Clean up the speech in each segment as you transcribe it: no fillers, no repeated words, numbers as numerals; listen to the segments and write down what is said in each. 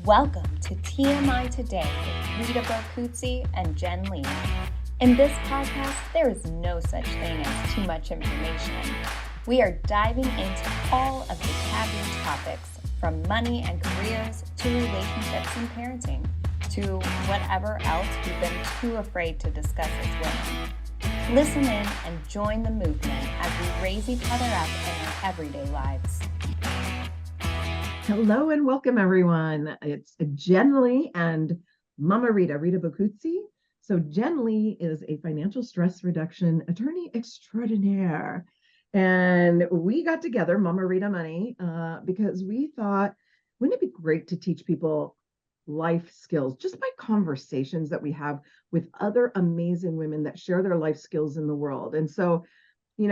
Welcome to TMI Today with Rita and Jen Lee. In this podcast, there is no such thing as too much information. We are diving into all of the taboo topics, from money and careers to relationships and parenting, to whatever else we've been too afraid to discuss as women. Listen in and join the movement as we raise each other up in our everyday lives. Hello and welcome, everyone. It's Jen Lee and Mama Rita Bocuzzi. So Jen Lee is a financial stress reduction attorney extraordinaire. And we got together, Mama Rita Money, because we thought, wouldn't it be great to teach people life skills just by conversations that we have with other amazing women that share their life skills in the world. And so, we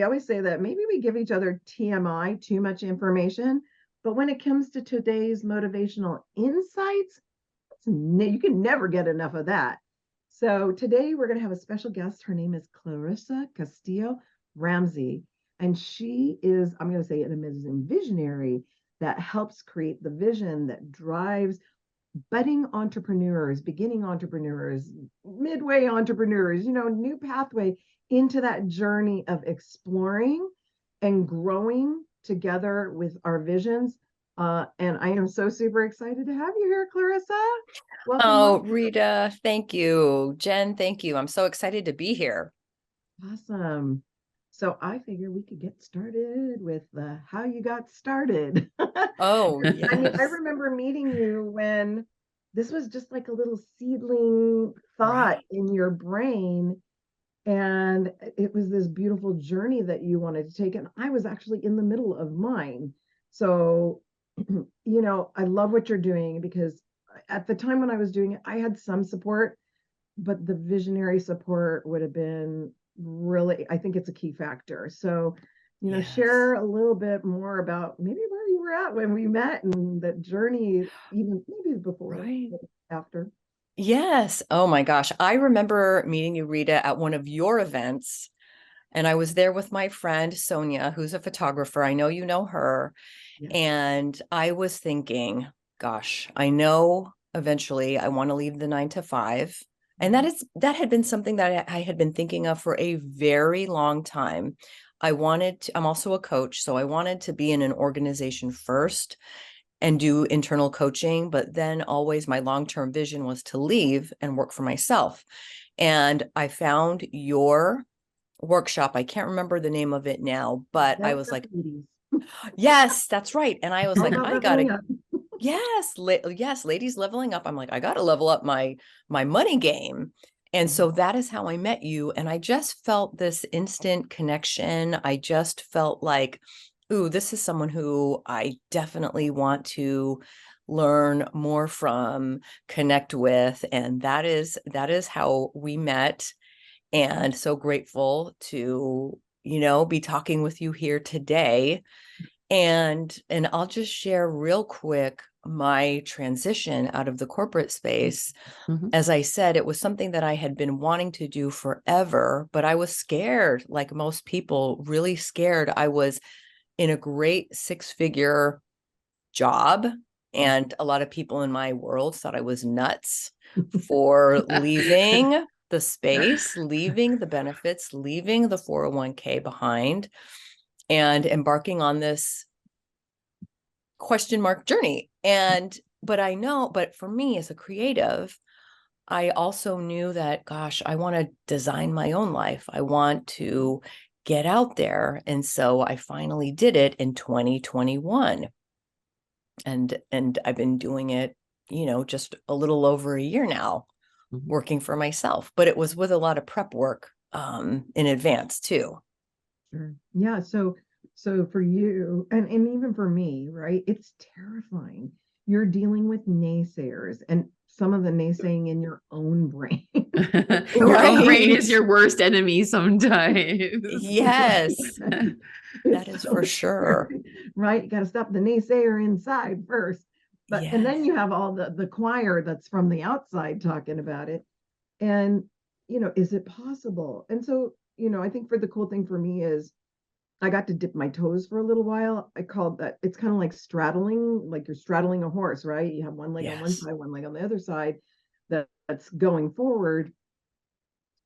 always say that maybe we give each other TMI, too much information. But when it comes to today's motivational insights, you can never get enough of that. So today we're going to have a special guest. Her name is Clarissa Castillo Ramsey. And she is, I'm going to say, an amazing visionary that helps create the vision that drives budding entrepreneurs, beginning entrepreneurs, midway entrepreneurs, new pathway into that journey of exploring and growing together with our visions. And I am so super excited to have you here, Clarissa. Welcome. Rita, thank you. Jen, thank you. I'm so excited to be here. Awesome. So I figure we could get started with how you got started. Oh, yes. I remember meeting you when this was just like a little seedling thought in your brain. And it was this beautiful journey that you wanted to take. And I was actually in the middle of mine. So, I love what you're doing, because at the time when I was doing it, I had some support, but the visionary support would have been really, I think it's a key factor. So, Yes. Share a little bit more about maybe where you were at when we met and that journey, even maybe before, Right. after. Yes. Oh my gosh. I remember meeting you, Rita, at one of your events. And I was there with my friend, Sonia, who's a photographer. I know you know her. Yes. And I was thinking, gosh, I know eventually I want to leave the 9 to 5. And that had been something that I had been thinking of for a very long time. I'm also a coach, so I wanted to be in an organization first and do internal coaching, but then always my long-term vision was to leave and work for myself. And I found your workshop. I can't remember the name of it now, but I was like, yes, that's right. And I was like, I gotta, yes, ladies leveling up. I'm like, I gotta level up my money game. And so that is how I met you. And I just felt this instant connection. I just felt like, ooh, this is someone who I definitely want to learn more from, connect with. And that is how we met. And so grateful to, be talking with you here today. And I'll just share real quick my transition out of the corporate space. Mm-hmm. As I said, it was something that I had been wanting to do forever, but I was scared, like most people, really scared. I was in a great 6-figure job, and a lot of people in my world thought I was nuts for leaving the space, leaving the benefits, leaving the 401k behind, and embarking on this question mark journey. But for me as a creative, I also knew that, gosh, I want to design my own life. I want to get out there. And so I finally did it in 2021. And I've been doing it, just a little over a year now, working for myself, but it was with a lot of prep work in advance too. Sure. Yeah. So for you and even for me, right, it's terrifying. You're dealing with naysayers, and some of the naysaying in your own brain. Your own brain is your worst enemy sometimes. Yes. That is for sure. Right. You got to stop the naysayer inside first. But yes. And then you have all the choir that's from the outside talking about it. And, is it possible? And so, I think the cool thing for me is I got to dip my toes for a little while. I called that, it's kind of like straddling, like you're straddling a horse, right? You have one leg on one Yes. side, one leg on the other side that's going forward.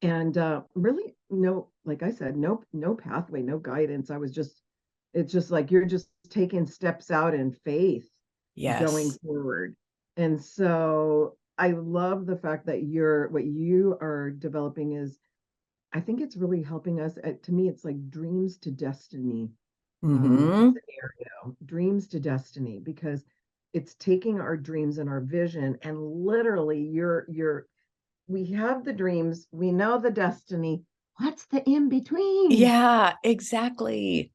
And really, no, like I said, no pathway, no guidance. It's just like you're just taking steps out in faith going Yes. forward. And so I love the fact that what you are developing is, I think it's really helping us. To me, it's like dreams to destiny Mm-hmm. scenario, dreams to destiny, because it's taking our dreams and our vision and literally we have the dreams, we know the destiny. What's the in between? Yeah, exactly.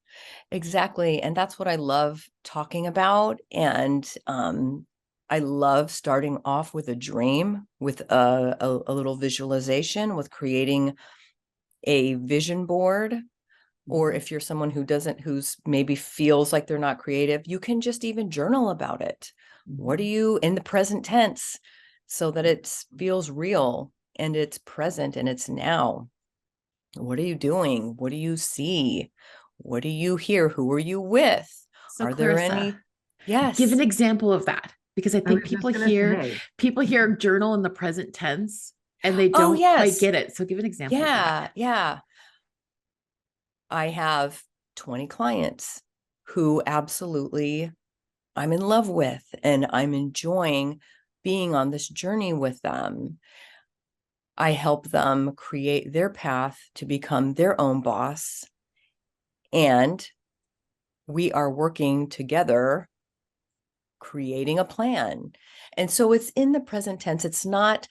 Exactly. And that's what I love talking about. And I love starting off with a dream, with a little visualization, with creating a vision board. Or if you're someone who's maybe feels like they're not creative, you can just even journal about it. What are you in the present tense so that it feels real and it's present and it's now? What are you doing? What do you see? What do you hear? Who are you with? So Are there Clarissa, any? give an Yes. example of that, because I I was think just gonna say, people hear journal in the present tense and they Oh, don't quite yes. get it. So give an example of that. Yeah. Yeah. I have 20 clients who absolutely I'm in love with, and I'm enjoying being on this journey with them. I help them create their path to become their own boss. And we are working together, creating a plan. And so it's in the present tense. It's not,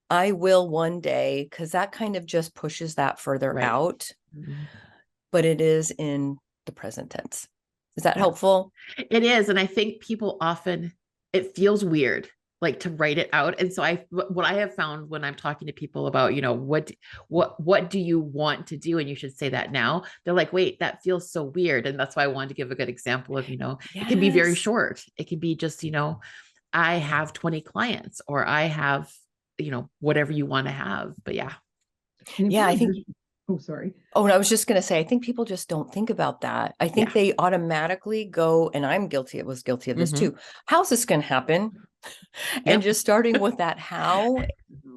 I will one day, because that kind of just pushes that further Right. out, Mm-hmm. but it is in the present tense. Is that Yeah. helpful? It is. And I think people often, it feels weird like to write it out. And so what I have found when I'm talking to people about, what do you want to do? And you should say that now. They're like, wait, that feels so weird. And that's why I wanted to give a good example of, it can be very Yes. short. It can be just, I have 20 clients, or I have, whatever you want to have. But yeah. Yeah, I think. Oh, sorry. Oh, and I was just going to say, I think people just don't think about that. I think Yeah. they automatically go, and I was guilty of this Mm-hmm. too. How's this going to happen? And Yep. just starting with that how.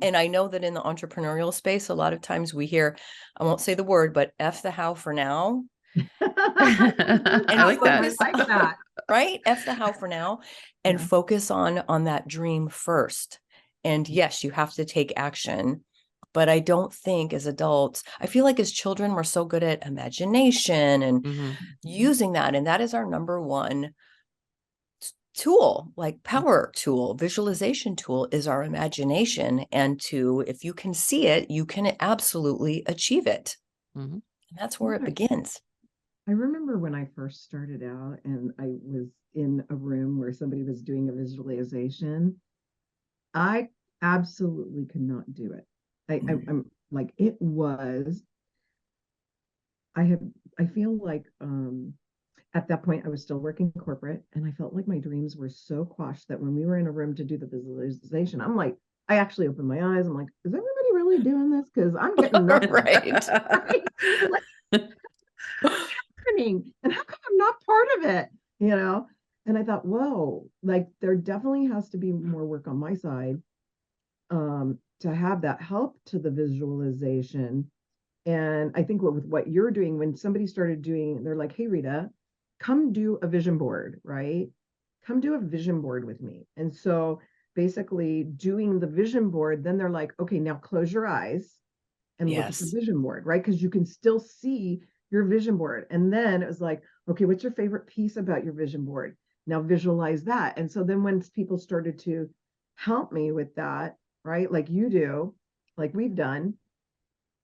And I know that in the entrepreneurial space, a lot of times we hear, I won't say the word, but F the how for now. I like that. Focus, I like that. right? F the how for now, and Yeah. focus on that dream first. And yes, you have to take action. But I don't think as adults, I feel like as children, we're so good at imagination and Mm-hmm. using that. And that is our number one tool, like power tool, visualization tool is our imagination. And if you can see it, you can absolutely achieve it. Mm-hmm. And that's where it Okay. begins. I remember when I first started out and I was in a room where somebody was doing a visualization. I absolutely could not do it. I'm like, it was, I have, I feel like at that point I was still working corporate and I felt like my dreams were so quashed that when we were in a room to do the visualization, I'm like, I actually opened my eyes. I'm like, is everybody really doing this? Because I'm getting nothing. Right. Right? Like, happening? And how come I'm not part of it? You know? And I thought, whoa, like there definitely has to be more work on my side to have that help to the visualization. And I think with what you're doing, when somebody started doing, they're like, hey, Rita, come do a vision board, right? Come do a vision board with me. And so basically doing the vision board, then they're like, okay, now close your eyes and look at the Yes. vision board, right? Because you can still see your vision board. And then it was like, okay, what's your favorite piece about your vision board? Now visualize that. And so then when people started to help me with that, right, like you do, like we've done,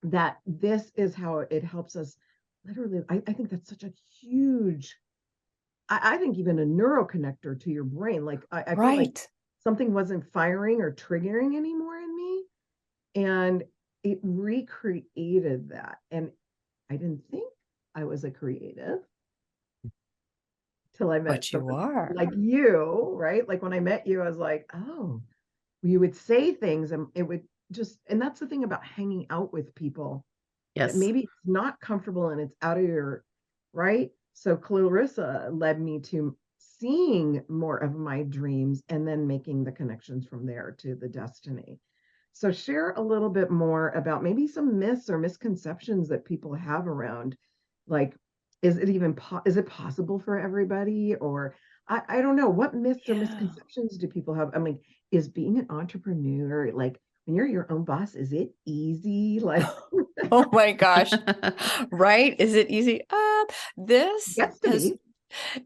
that this is how it helps us literally. I think that's such a huge, I think even a neuroconnector to your brain. Like I feel like Right. something wasn't firing or triggering anymore in me. And it recreated that. And I didn't think I was a creative till I met But you somebody are. like you, right? Like when I met you, I was like, oh, you would say things and it would just, and that's the thing about hanging out with people that Yes. maybe it's not comfortable and it's out of your right? So Clarissa led me to seeing more of my dreams and then making the connections from there to the destiny. So share a little bit more about maybe some myths or misconceptions that people have around, like, is it even is it possible for everybody? Or I don't know, what myths or Yeah. misconceptions do people have? I mean, is being an entrepreneur, like when you're your own boss, is it easy? Like, Oh my gosh. Right? Is it easy? This gets to has, be.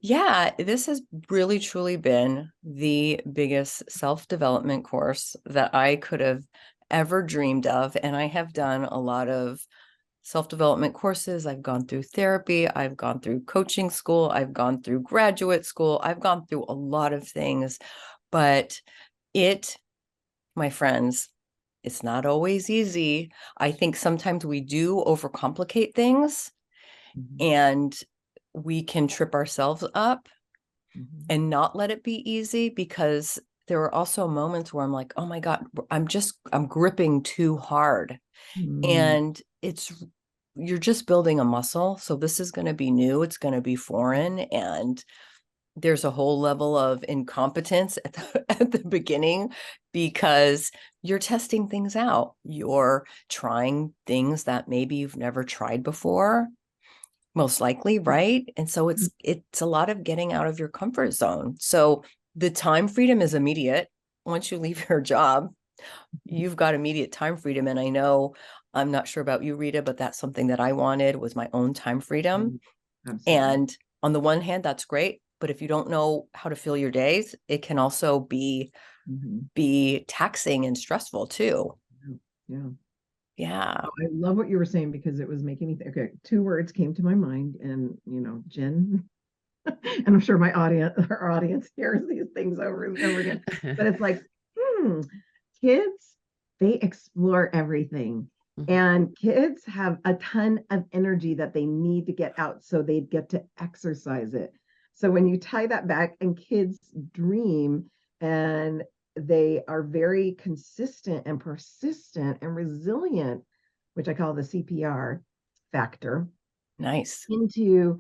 yeah, this has really truly been the biggest self-development course that I could have ever dreamed of. And I have done a lot of self-development courses. I've gone through therapy. I've gone through coaching school. I've gone through graduate school. I've gone through a lot of things, but it, my friends, it's not always easy. I think sometimes we do overcomplicate things Mhm, and we can trip ourselves up mhm, and not let it be easy, because there are also moments where I'm like, oh my God, I'm gripping too hard. mm, And you're just building a muscle. So this is going to be new. It's going to be foreign. And there's a whole level of incompetence at the beginning, because you're testing things out. You're trying things that maybe you've never tried before, most likely, right? And so mm, it's a lot of getting out of your comfort zone. So the time freedom is immediate. Once you leave your job, you've got immediate time freedom. And I know, I'm not sure about you, Rita, but that's something that I wanted, was my own time freedom. mm, absolutely. And on the one hand, that's great. But if you don't know how to fill your days, it can also Mhm, be taxing and stressful too. yeah, yeah. Yeah. Oh, I love what you were saying because it was making me think. Okay, two words came to my mind, and Jen, and I'm sure our audience hears these things over and over again. But it's like, kids, they explore everything, Mhm. and kids have a ton of energy that they need to get out, so they get to exercise it. So when you tie that back, and kids dream, and they are very consistent and persistent and resilient, which I call the CPR factor, Nice. into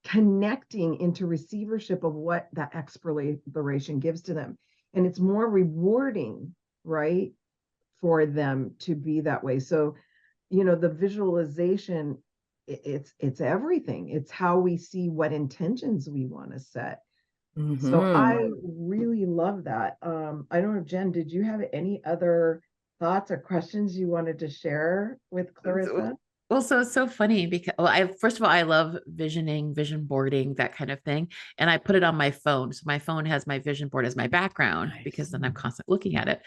connecting into receivership of what that exploration gives to them. And it's more rewarding, right, for them to be that way. So, the visualization, it's everything. It's how we see what intentions we want to set. So Hmm. I really love that. I don't know, Jen, did you have any other thoughts or questions you wanted to share with Clarissa? Well, so it's so funny because, well, I first of all, I love visioning, vision boarding, that kind of thing. And I put it on my phone. So my phone has my vision board as my background because Nice. then I'm constantly looking at it.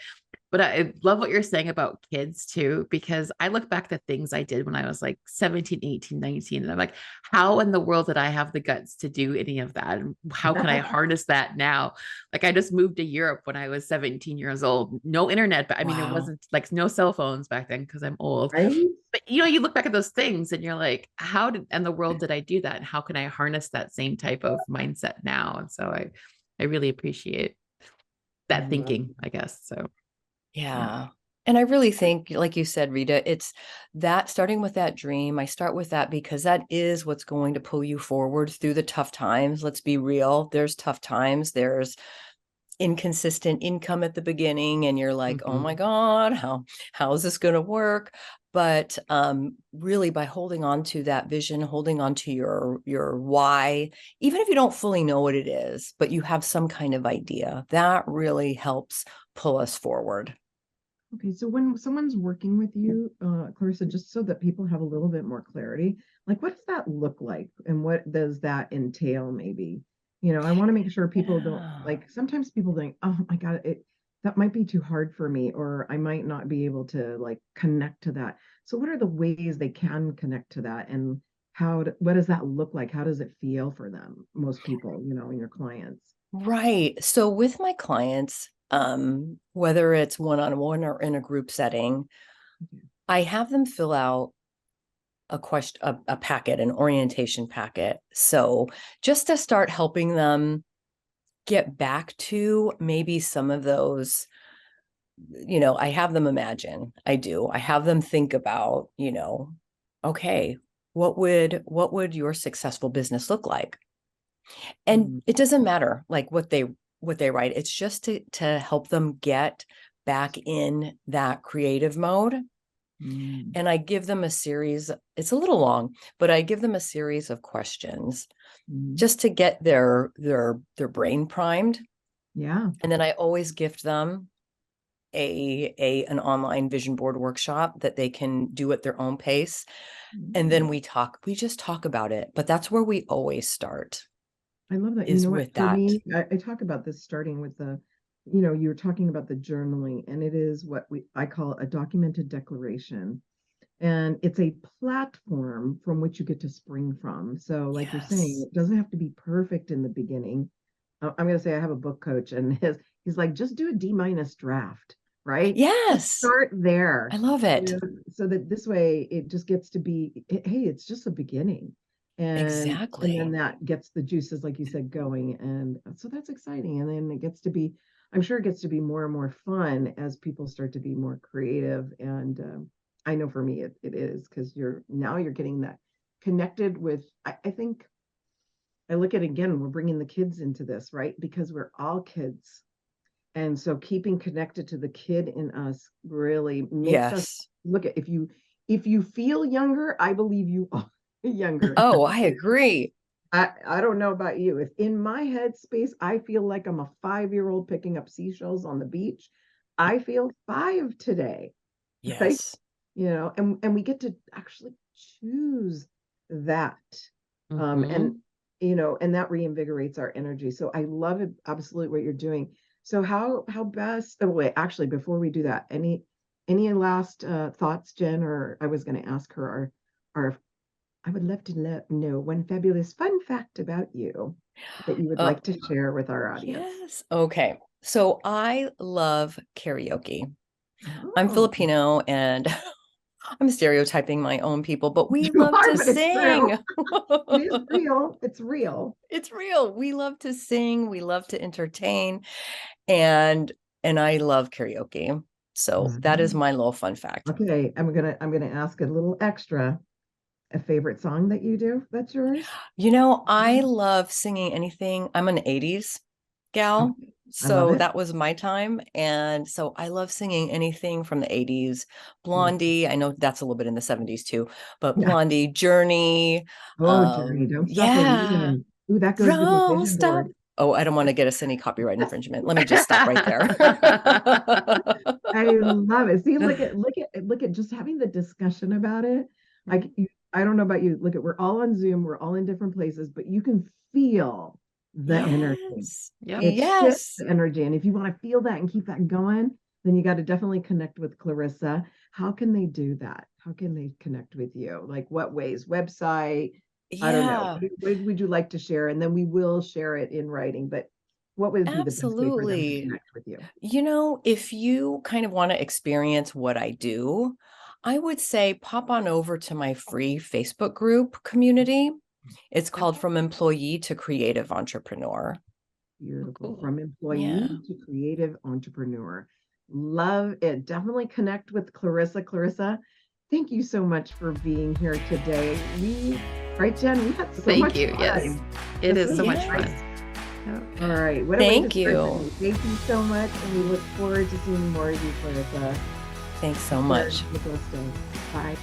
But I love what you're saying about kids too, because I look back at things I did when I was like 17, 18, 19, and I'm like, how in the world did I have the guts to do any of that? And how can I harness that now? Like I just moved to Europe when I was 17 years old. No internet, but I mean, it Wow. wasn't like no cell phones back then because I'm old. Right? But you look back at those things and you're like, how did in the world did I do that? And how can I harness that same type of mindset now? And so I really appreciate I that love thinking, I guess. So yeah. Yeah. And I really think, like you said, Rita, it's that starting with that dream. I start with that because that is what's going to pull you forward through the tough times. Let's be real. There's tough times. There's inconsistent income at the beginning, and you're like, oh my Mhm. God, how is this going to work? But really, by holding on to that vision, holding on to your why, even if you don't fully know what it is, but you have some kind of idea, that really helps pull us forward. Okay, so when someone's working with you, Clarissa, just so that people have a little bit more clarity, like what does that look like and what does that entail, maybe? I want to make sure people don't, Yeah. like, sometimes people think, oh my God, that might be too hard for me, or I might not be able to like connect to that. So what are the ways they can connect to that, and what does that look like? How does it feel for them, most people, and your clients? Right. So with my clients, whether it's one-on-one or in a group setting, Okay. I have them fill out a packet, an orientation packet. So just to start helping them get back to maybe some of those, I have them imagine, I have them think about, okay, what would your successful business look like? And it doesn't matter like what they write. It's just to help them get back in that creative mode. And I give them a series, it's a little long, but I give them a series of questions just to get their brain primed. Yeah. And then I always gift them an online vision board workshop that they can do at their own pace. And then we just talk about it. But that's where we always start. I love that. Is you know with what, for that. me, I talk about this starting with you were talking about the journaling, and it is what I call a documented declaration. And it's a platform from which you get to spring from. So like you're saying, it doesn't have to be perfect in the beginning. I'm going to say I have a book coach, and he's like, just do a D- draft, right? Yes. Just start there. I love it. So that this way it just gets to be, hey, it's just a beginning. Exactly. And then that gets the juices, like you said, going. And so that's exciting. And then it gets to be, I'm sure it gets to be more and more fun as people start to be more creative. And I know for me, it is, because you're getting that connected with, I think I look at it again, we're bringing the kids into this, right? Because we're all kids. And so keeping connected to the kid in us really makes us look at, if you feel younger, I believe you are younger. Oh, I agree. I don't know about you. If in my head space, I feel like I'm a 5-year-old picking up seashells on the beach, I feel 5 today. Yes. Right? And we get to actually choose that. And that reinvigorates our energy. So I love it, absolutely, what you're doing. So how best, wait, actually, before we do that, any last thoughts, Jen? Or I was going to ask her our I would love to know one fabulous fun fact about you that you would like to share with our audience. Yes. Okay. So I love karaoke. I'm Filipino, and I'm stereotyping my own people, but we love to sing. It is real. It's real. It's real. We love to sing. We love to entertain. And I love karaoke. So that is my little fun fact. Okay. I'm gonna ask a little extra. A favorite song that you do that's yours? I love singing anything. I'm an 80s gal. So that was my time. And so I love singing anything from the 80s. Blondie, I know that's a little bit in the 70s too, but Blondie, Journey. Journey, don't stop. Ooh, that goes with the vision board. Oh, I don't want to get us any copyright infringement. Let me just stop right there. I love it. See, look at just having the discussion about it. Like, I don't know about you. Look at, we're all on Zoom. We're all in different places, but you can feel the energy. It's the energy. And if you want to feel that and keep that going, then you got to definitely connect with Clarissa. How can they do that? How can they connect with you? Like, what ways? Website? I don't know. What would you like to share? And then we will share it in writing, but what would be the best way for them to connect with you? If you kind of want to experience what I do, I would say pop on over to my free Facebook group community. It's called From Employee to Creative Entrepreneur. Beautiful. Cool. From employee to creative entrepreneur. Love it. Definitely connect with Clarissa. Clarissa, thank you so much for being here today. Right, Jen? We had so much fun. Thank you. Yes, it is so much fun. All right. Thank you. Thank you so much. And we look forward to seeing more of you, Clarissa. Thanks so much. Bye.